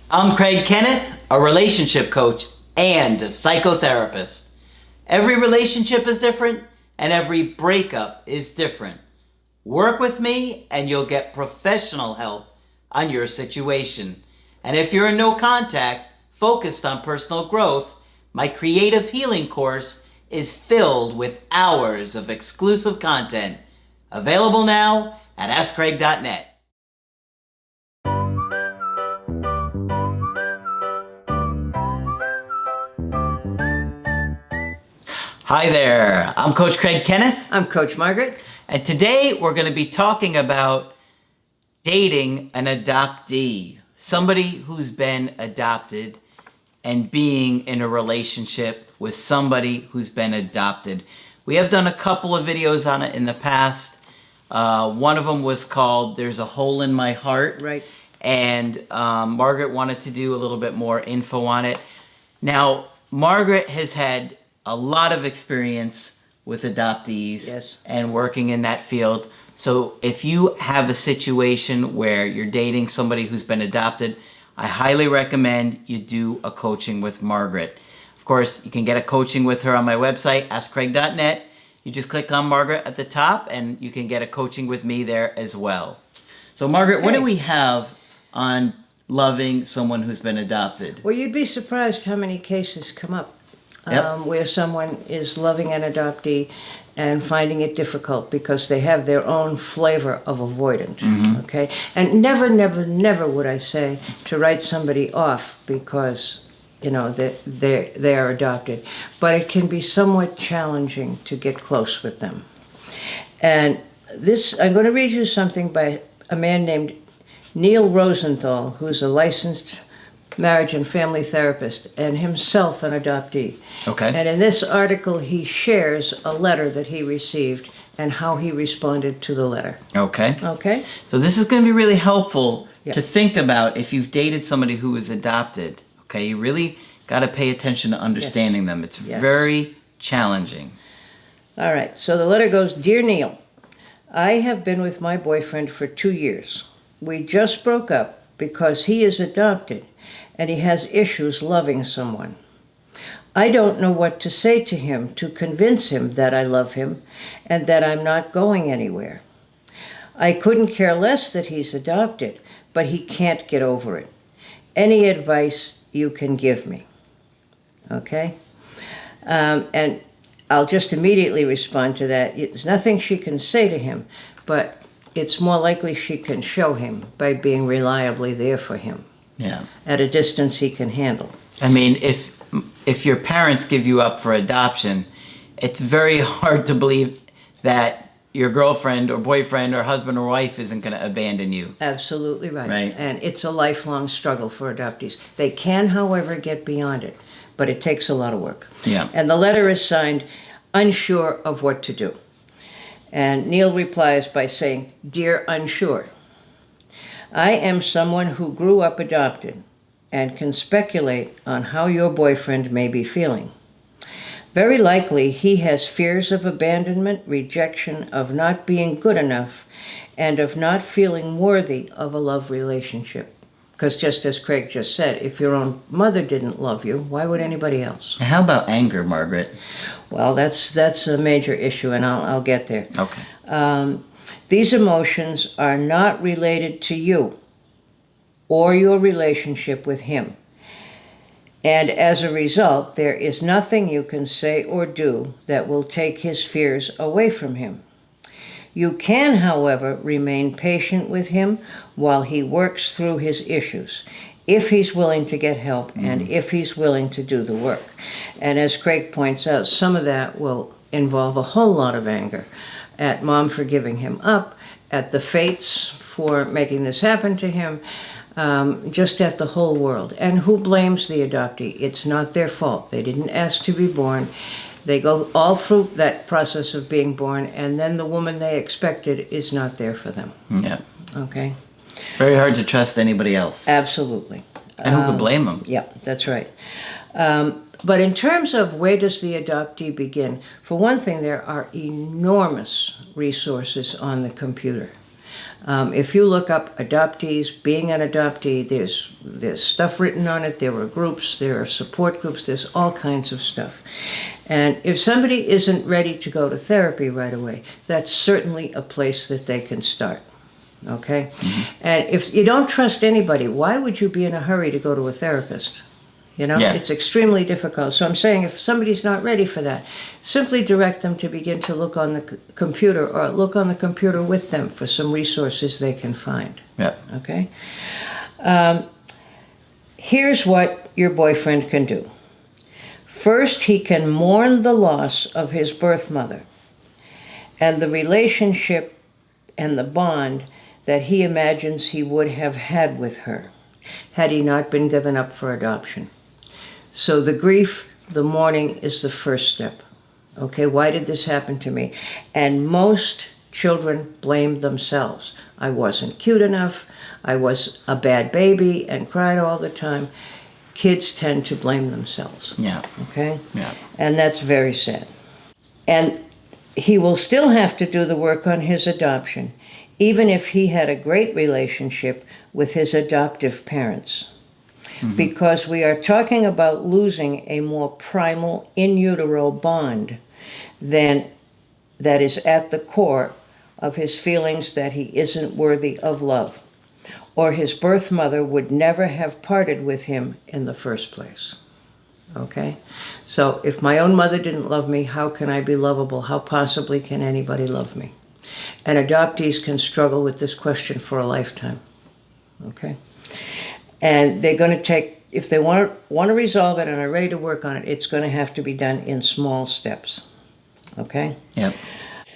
I'm Craig Kenneth, a relationship coach and a psychotherapist. Every relationship is different and every breakup is different. Work with me and you'll get professional help on your situation. And if you're in no contact, focused on personal growth, my creative healing course is filled with hours of exclusive content. Available now at AskCraig.net. Hi there, I'm Coach Craig Kenneth. I'm Coach Margaret. And today we're going to be talking about dating an adoptee, somebody who's been adopted and being in a relationship with somebody who's been adopted. We have done a couple of videos on it in the past. One of them was called There's a Hole in My Heart. Right. And Margaret wanted to do a little bit more info on it. Now, Margaret has had a lot of experience with adoptees. Yes. And working in that field. So if you have a situation where you're dating somebody who's been adopted, I highly recommend you do a coaching with Margaret. Of course, you can get a coaching with her on my website, AskCraig.net. You just click on Margaret at the top and you can get a coaching with me there as well. So Margaret, what do we have on loving someone who's been adopted? Well, you'd be surprised how many cases come up Yep. where someone is loving an adoptee and finding it difficult because they have their own flavor of avoidant, okay? And never, never, never would I say to write somebody off because, you know, they are adopted. But it can be somewhat challenging to get close with them. And this, I'm going to read you something by a man named Neil Rosenthal, who's a licensed marriage and family therapist and himself an adoptee. Okay. And in this article, he shares a letter that he received and how he responded to the letter. Okay. Okay? So this is going to be really helpful Yeah. to think about if you've dated somebody who was adopted. Okay, you really got to pay attention to understanding them. It's Yes. very challenging. All right. So the letter goes, Dear Neil, I have been with my boyfriend for 2 years. We just broke up because he is adopted and he has issues loving someone. I don't know what to say to him to convince him that I love him and that I'm not going anywhere. I couldn't care less that he's adopted, but he can't get over it. Any advice you can give me? Okay? And I'll just immediately respond to that. There's nothing she can say to him, but it's more likely she can show him by being reliably there for him. Yeah. At a distance he can handle. I mean, if your parents give you up for adoption, it's very hard to believe that your girlfriend or boyfriend or husband or wife isn't going to abandon you. Absolutely right. Right. And it's a lifelong struggle for adoptees. They can, however, get beyond it, but it takes a lot of work. Yeah. And the letter is signed, unsure of what to do. And Neil replies by saying, Dear Unsure, I am someone who grew up adopted and can speculate on how your boyfriend may be feeling. Very likely he has fears of abandonment, rejection, of not being good enough, and of not feeling worthy of a love relationship. Because just as Craig just said, if your own mother didn't love you, why would anybody else? How about anger, Margaret? Well, that's a major issue, and I'll get there. Okay. These emotions are not related to you or your relationship with him. And as a result, there is nothing you can say or do that will take his fears away from him. You can, however, remain patient with him while he works through his issues, if he's willing to get help and if he's willing to do the work. And as Craig points out, some of that will involve a whole lot of anger at mom for giving him up, at the fates for making this happen to him, just at the whole world. And who blames the adoptee? It's not their fault. They didn't ask to be born. They go all through that process of being born, and then the woman they expected is not there for them. Yeah. Okay? Very hard to trust anybody else. Absolutely. And who could blame them? Yeah, that's right. But in terms of where does the adoptee begin, for one thing, there are enormous resources on the computer. If you look up adoptees, being an adoptee, there's stuff written on it. There are groups, there are support groups, there's all kinds of stuff. And if somebody isn't ready to go to therapy right away, that's certainly a place that they can start. Okay? And if you don't trust anybody, why would you be in a hurry to go to a therapist? It's extremely difficult. So I'm saying if somebody's not ready for that, simply direct them to begin to look on the computer or look on the computer with them for some resources they can find. Yeah. Okay? Here's what your boyfriend can do. First, he can mourn the loss of his birth mother and the relationship and the bond that he imagines he would have had with her had he not been given up for adoption. So the grief, the mourning is the first step. Okay, why did this happen to me? And most children blame themselves. I wasn't cute enough, I was a bad baby and cried all the time. Kids tend to blame themselves. Yeah. Okay? Yeah. And that's very sad. And he will still have to do the work on his adoption, even if he had a great relationship with his adoptive parents. Because we are talking about losing a more primal in utero bond that is at the core of his feelings that he isn't worthy of love, or his birth mother would never have parted with him in the first place. Okay? So if my own mother didn't love me, how can I be lovable? How possibly can anybody love me? And adoptees can struggle with this question for a lifetime. Okay? And they're going to take, if they want to resolve it and are ready to work on it, it's going to have to be done in small steps. Okay? Yep.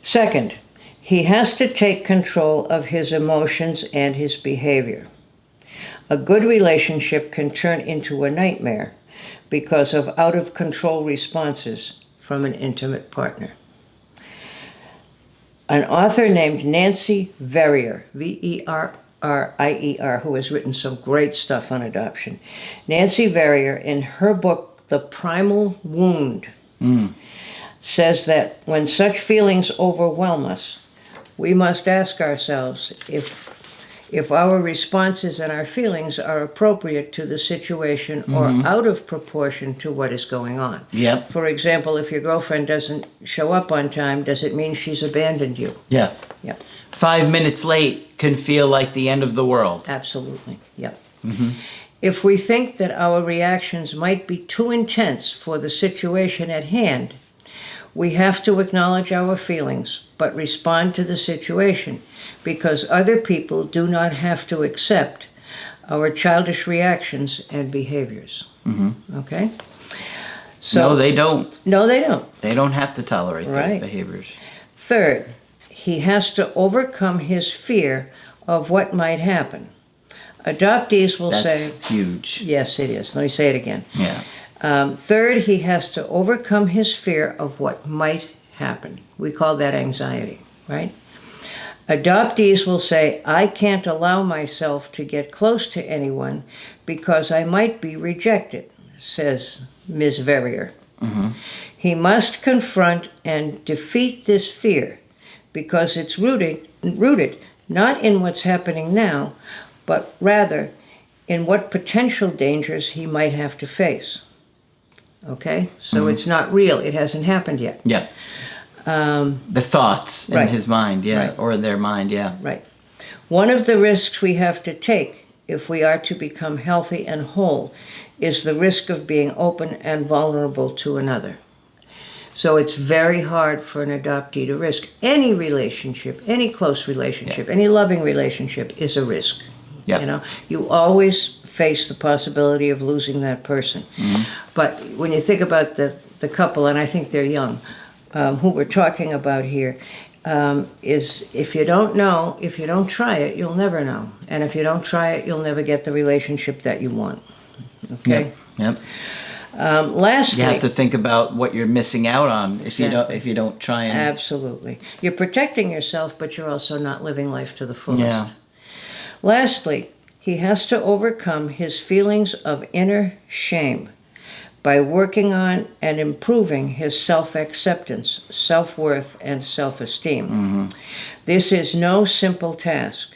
Second, he has to take control of his emotions and his behavior. A good relationship can turn into a nightmare because of out-of-control responses from an intimate partner. An author named Nancy Verrier, Verrier, who has written some great stuff on adoption. Nancy Verrier, in her book, The Primal Wound, says that when such feelings overwhelm us, we must ask ourselves if our responses and our feelings are appropriate to the situation or out of proportion to what is going on. Yep. For example, if your girlfriend doesn't show up on time, does it mean she's abandoned you? Yeah. Yep. 5 minutes late can feel like the end of the world. Absolutely. Yep. If we think that our reactions might be too intense for the situation at hand, we have to acknowledge our feelings, but respond to the situation, because other people do not have to accept our childish reactions and behaviors. Okay? So, No, they don't. No, they don't. They don't have to tolerate those Right. behaviors. Third, he has to overcome his fear of what might happen. Adoptees will say... That's huge. Yes, it is. Let me say it again. Yeah. Third, he has to overcome his fear of what might happen. We call that anxiety, right? Adoptees will say, I can't allow myself to get close to anyone because I might be rejected, says Ms. Verrier. He must confront and defeat this fear because it's rooted not in what's happening now, but rather in what potential dangers he might have to face. Okay? So it's not real. It hasn't happened yet. Yeah. The thoughts in Right. his mind, yeah, Right. or their mind, yeah. Right. One of the risks we have to take if we are to become healthy and whole is the risk of being open and vulnerable to another. So it's very hard for an adoptee to risk. Any relationship, any close relationship, any loving relationship is a risk. Yeah. You know, you always face the possibility of losing that person. But when you think about the couple, and I think they're young, who we're talking about here, is if you don't know, if you don't try it, you'll never know. And if you don't try it, you'll never get the relationship that you want. Okay? Yep. Lastly, You have to think about what you're missing out on if you don't try and... absolutely. You're protecting yourself, but you're also not living life to the fullest. Yeah. Lastly, he has to overcome his feelings of inner shame by working on and improving his self-acceptance, self-worth, and self-esteem. This is no simple task.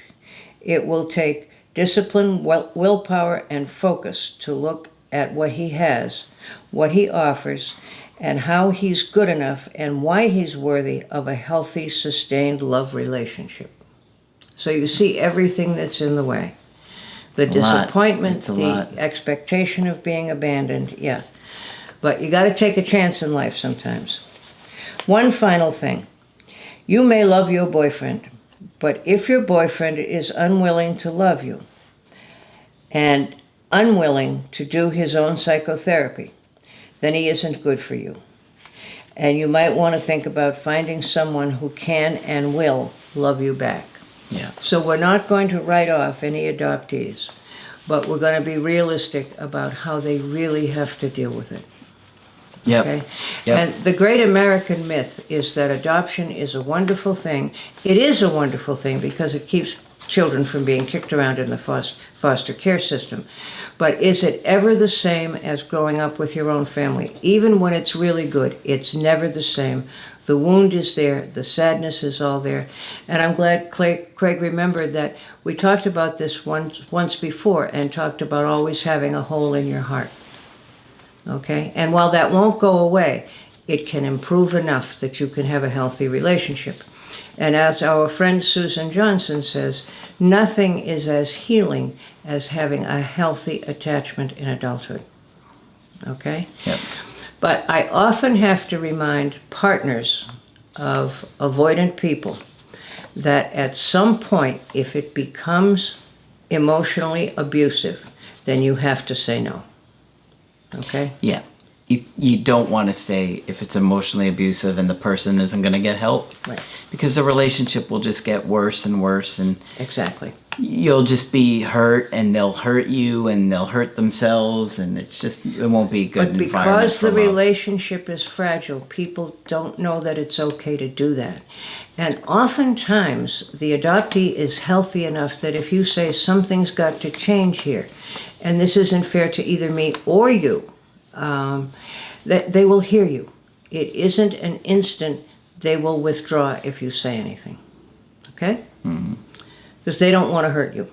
It will take discipline, willpower, and focus to look at what he has, what he offers, and how he's good enough and why he's worthy of a healthy, sustained love relationship. So you see everything that's in the way. The disappointment, the expectation of being abandoned, yeah. But you got to take a chance in life sometimes. One final thing. You may love your boyfriend, but if your boyfriend is unwilling to love you and unwilling to do his own psychotherapy, then he isn't good for you. And you might want to think about finding someone who can and will love you back. Yeah. So we're not going to write off any adoptees, but we're going to be realistic about how they really have to deal with it. Yep. Okay? Yep. And the great American myth is that adoption is a wonderful thing. It is a wonderful thing because it keeps children from being kicked around in the foster care system. But is it ever the same as growing up with your own family? Even when it's really good, it's never the same. The wound is there, the sadness is all there. And I'm glad Craig remembered that we talked about this once before and talked about always having a hole in your heart. Okay? And while that won't go away, it can improve enough that you can have a healthy relationship. And as our friend Susan Johnson says, nothing is as healing as having a healthy attachment in adulthood. Okay? Yep. But I often have to remind partners of avoidant people that at some point, if it becomes emotionally abusive, then you have to say no. Okay? Yeah. You don't want to say if it's emotionally abusive and the person isn't going to get help. Right. Because the relationship will just get worse and worse, and Exactly. you'll just be hurt, and they'll hurt you, and they'll hurt themselves, and it won't be a good But environment because for the love. relationship is fragile, people don't know that it's okay to do that. And oftentimes, the adoptee is healthy enough that if you say something's got to change here, and this isn't fair to either me or you, that they will hear you. It isn't an instant they will withdraw if you say anything. Okay? Mm-hmm. Because they don't want to hurt you.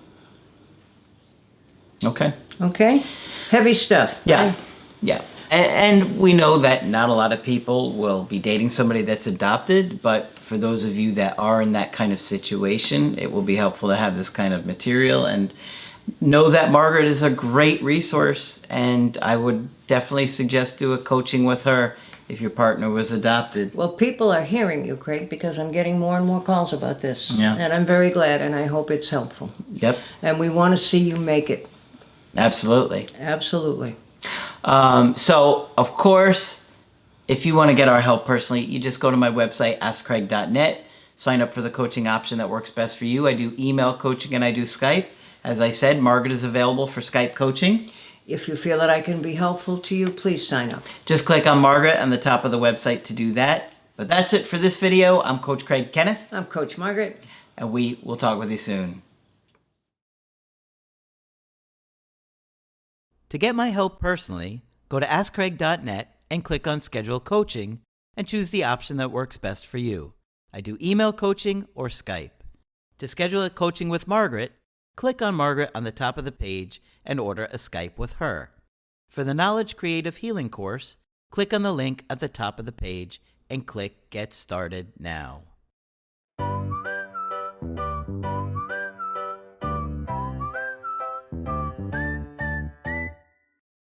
Okay. Okay? Heavy stuff. Yeah. Yeah. And we know that not a lot of people will be dating somebody that's adopted, but for those of you that are in that kind of situation, it will be helpful to have this kind of material. And know that Margaret is a great resource, and I would definitely suggest do a coaching with her if your partner was adopted. Well, people are hearing you, Craig, because I'm getting more and more calls about this. Yeah. And I'm very glad, and I hope it's helpful. Yep. And we want to see you make it. Absolutely. Absolutely. So, of course, if you want to get our help personally, you just go to my website, askcraig.net, sign up for the coaching option that works best for you. I do email coaching and I do Skype. As I said, Margaret is available for Skype coaching. If you feel that I can be helpful to you, please sign up. Just click on Margaret on the top of the website to do that. But that's it for this video. I'm Coach Craig Kenneth. I'm Coach Margaret. And we will talk with you soon. To get my help personally, go to askcraig.net and click on Schedule Coaching and choose the option that works best for you. I do email coaching or Skype. To schedule a coaching with Margaret, click on Margaret on the top of the page and order a Skype with her. For the Knowledge Creative Healing course, click on the link at the top of the page and click Get Started Now.